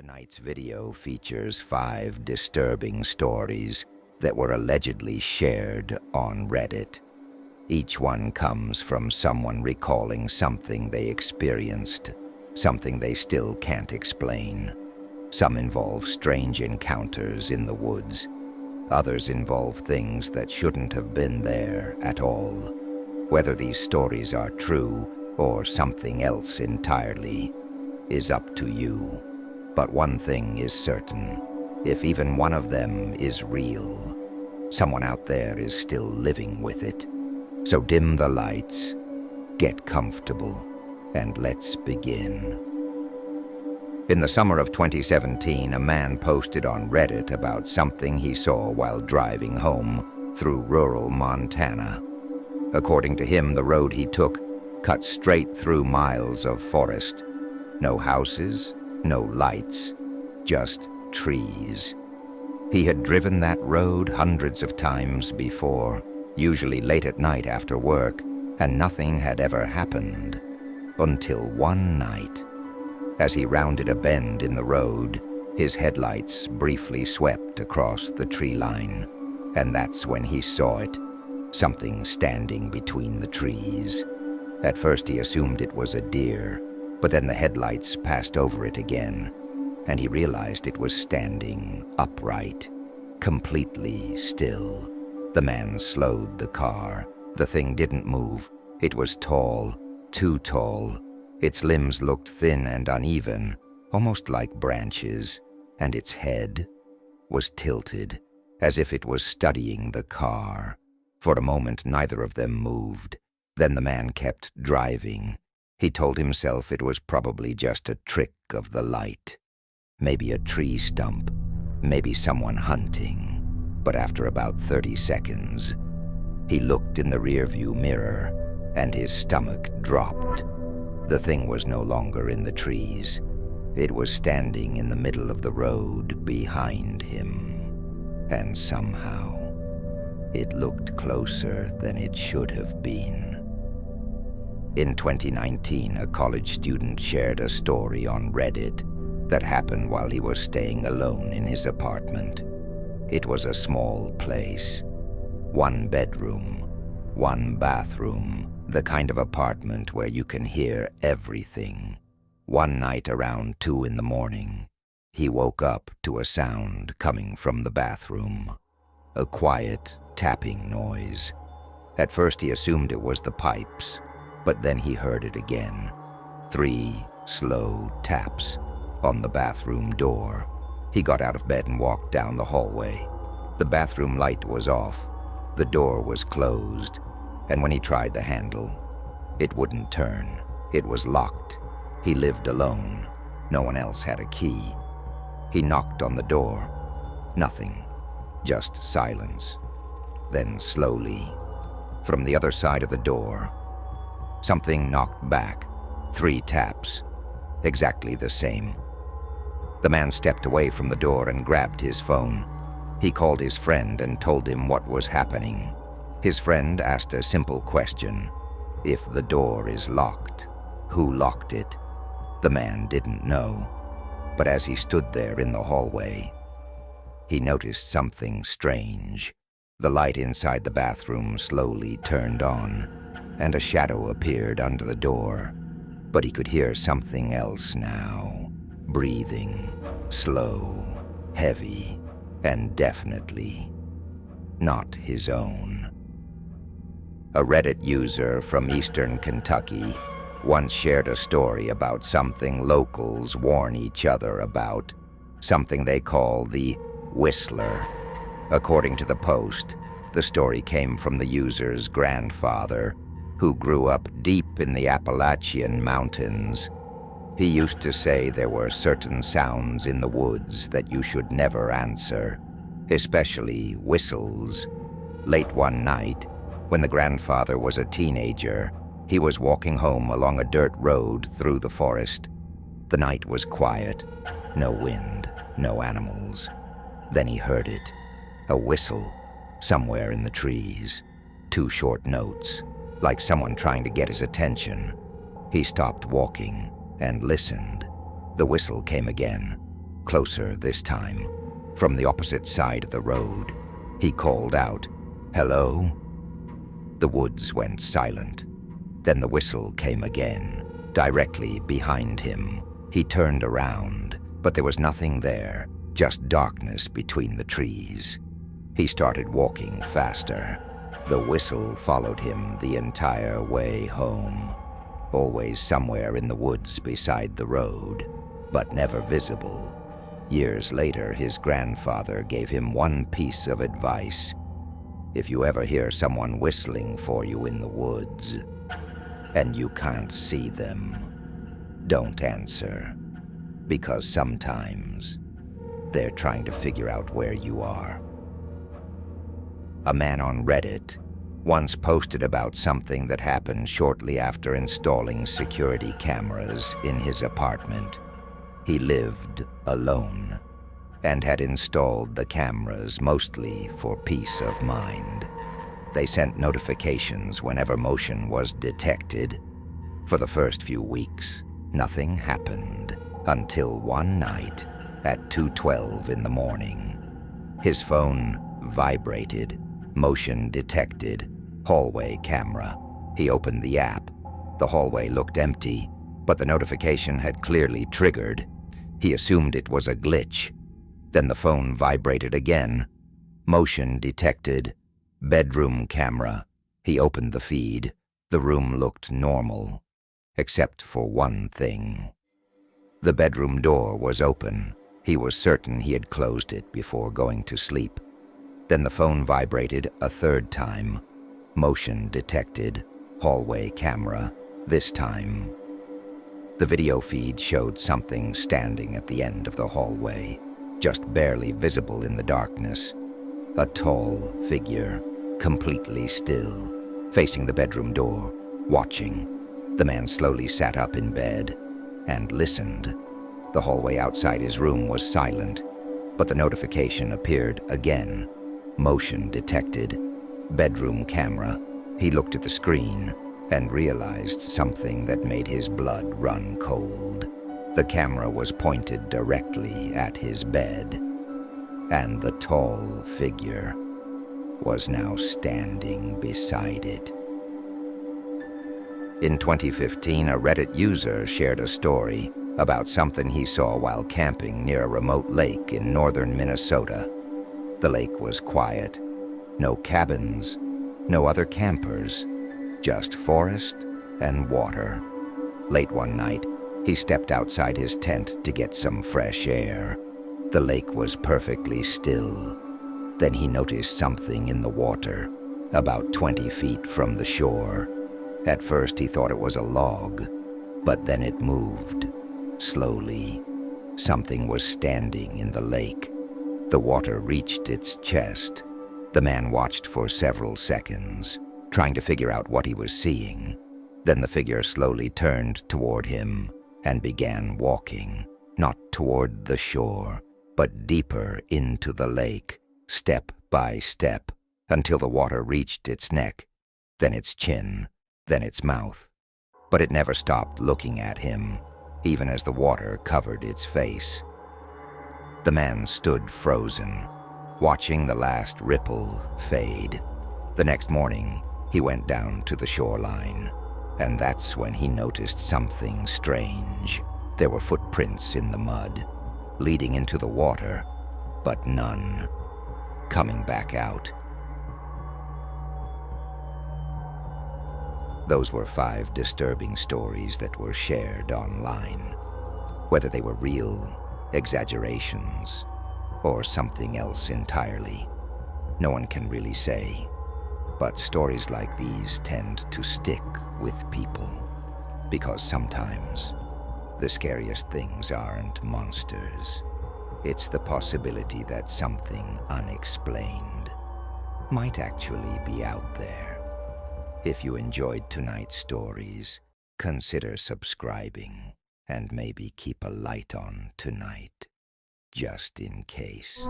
Tonight's video features 5 disturbing stories that were allegedly shared on Reddit. Each one comes from someone recalling something they experienced, something they still can't explain. Some involve strange encounters in the woods. Others involve things that shouldn't have been there at all. Whether these stories are true or something else entirely is up to you. But one thing is certain: if even one of them is real, someone out there is still living with it. So dim the lights, get comfortable, and let's begin. In the summer of 2017, a man posted on Reddit about something he saw while driving home through rural Montana. According to him, the road he took cut straight through miles of forest. No houses, no lights, just trees. He had driven that road hundreds of times before, usually late at night after work, and nothing had ever happened. Until one night, as he rounded a bend in the road, his headlights briefly swept across the tree line, and that's when he saw it, something standing between the trees. At first he assumed it was a deer, but then the headlights passed over it again, and he realized it was standing upright, completely still. The man slowed the car. The thing didn't move. It was tall, too tall. Its limbs looked thin and uneven, almost like branches, and its head was tilted, as if it was studying the car. For a moment, neither of them moved. Then the man kept driving. He told himself it was probably just a trick of the light. Maybe a tree stump, maybe someone hunting. But after about 30 seconds, he looked in the rearview mirror, and his stomach dropped. The thing was no longer in the trees. It was standing in the middle of the road behind him. And somehow, it looked closer than it should have been. In 2019, a college student shared a story on Reddit that happened while he was staying alone in his apartment. It was a small place. 1 bedroom, 1 bathroom, the kind of apartment where you can hear everything. One night around 2 in the morning, he woke up to a sound coming from the bathroom. A quiet tapping noise. At first he assumed it was the pipes, but then he heard it again. 3 slow taps on the bathroom door. He got out of bed and walked down the hallway. The bathroom light was off. The door was closed, and when he tried the handle, it wouldn't turn. It was locked. He lived alone. No one else had a key. He knocked on the door. Nothing. Just silence. Then slowly, from the other side of the door, something knocked back. 3 taps. Exactly the same. The man stepped away from the door and grabbed his phone. He called his friend and told him what was happening. His friend asked a simple question: if the door is locked, who locked it? The man didn't know. But as he stood there in the hallway, he noticed something strange. The light inside the bathroom slowly turned on, and a shadow appeared under the door. But he could hear something else now. Breathing, slow, heavy, and definitely not his own. A Reddit user from eastern Kentucky once shared a story about something locals warn each other about, something they call the Whistler. According to the post, the story came from the user's grandfather, who grew up deep in the Appalachian Mountains. He used to say there were certain sounds in the woods that you should never answer, especially whistles. Late one night, when the grandfather was a teenager, he was walking home along a dirt road through the forest. The night was quiet, no wind, no animals. Then he heard it, a whistle, somewhere in the trees. 2 short notes, like someone trying to get his attention. He stopped walking and listened. The whistle came again, closer this time. From the opposite side of the road, he called out, "Hello?" The woods went silent. Then the whistle came again, directly behind him. He turned around, but there was nothing there, just darkness between the trees. He started walking faster. The whistle followed him the entire way home, always somewhere in the woods beside the road, but never visible. Years later, his grandfather gave him one piece of advice. If you ever hear someone whistling for you in the woods, and you can't see them, don't answer, because sometimes they're trying to figure out where you are. A man on Reddit once posted about something that happened shortly after installing security cameras in his apartment. He lived alone and had installed the cameras mostly for peace of mind. They sent notifications whenever motion was detected. For the first few weeks, nothing happened until one night at 2:12 in the morning. His phone vibrated, motion detected, hallway camera. He opened the app. The hallway looked empty, but the notification had clearly triggered. He assumed it was a glitch. Then the phone vibrated again. Motion detected. Bedroom camera. He opened the feed. The room looked normal, except for one thing. The bedroom door was open. He was certain he had closed it before going to sleep. Then the phone vibrated a third time. Motion detected. Hallway camera. This time, the video feed showed something standing at the end of the hallway, just barely visible in the darkness. A tall figure, completely still, facing the bedroom door, watching. The man slowly sat up in bed and listened. The hallway outside his room was silent, but the notification appeared again. Motion detected. Bedroom camera. He looked at the screen and realized something that made his blood run cold. The camera was pointed directly at his bed, and the tall figure was now standing beside it. In 2015, a Reddit user shared a story about something he saw while camping near a remote lake in northern Minnesota. The lake was quiet. No cabins, no other campers, just forest and water. Late one night, he stepped outside his tent to get some fresh air. The lake was perfectly still. Then he noticed something in the water, about 20 feet from the shore. At first he thought it was a log, but then it moved, slowly. Something was standing in the lake. The water reached its chest. The man watched for several seconds, trying to figure out what he was seeing. Then the figure slowly turned toward him and began walking, not toward the shore, but deeper into the lake, step by step, until the water reached its neck, then its chin, then its mouth. But it never stopped looking at him, even as the water covered its face. The man stood frozen, watching the last ripple fade. The next morning, he went down to the shoreline, and that's when he noticed something strange. There were footprints in the mud, leading into the water, but none coming back out. Those were 5 disturbing stories that were shared online. Whether they were real, exaggerations, or something else entirely, no one can really say. But stories like these tend to stick with people, because sometimes the scariest things aren't monsters. It's the possibility that something unexplained might actually be out there. If you enjoyed tonight's stories, consider subscribing and maybe keep a light on tonight, just in case.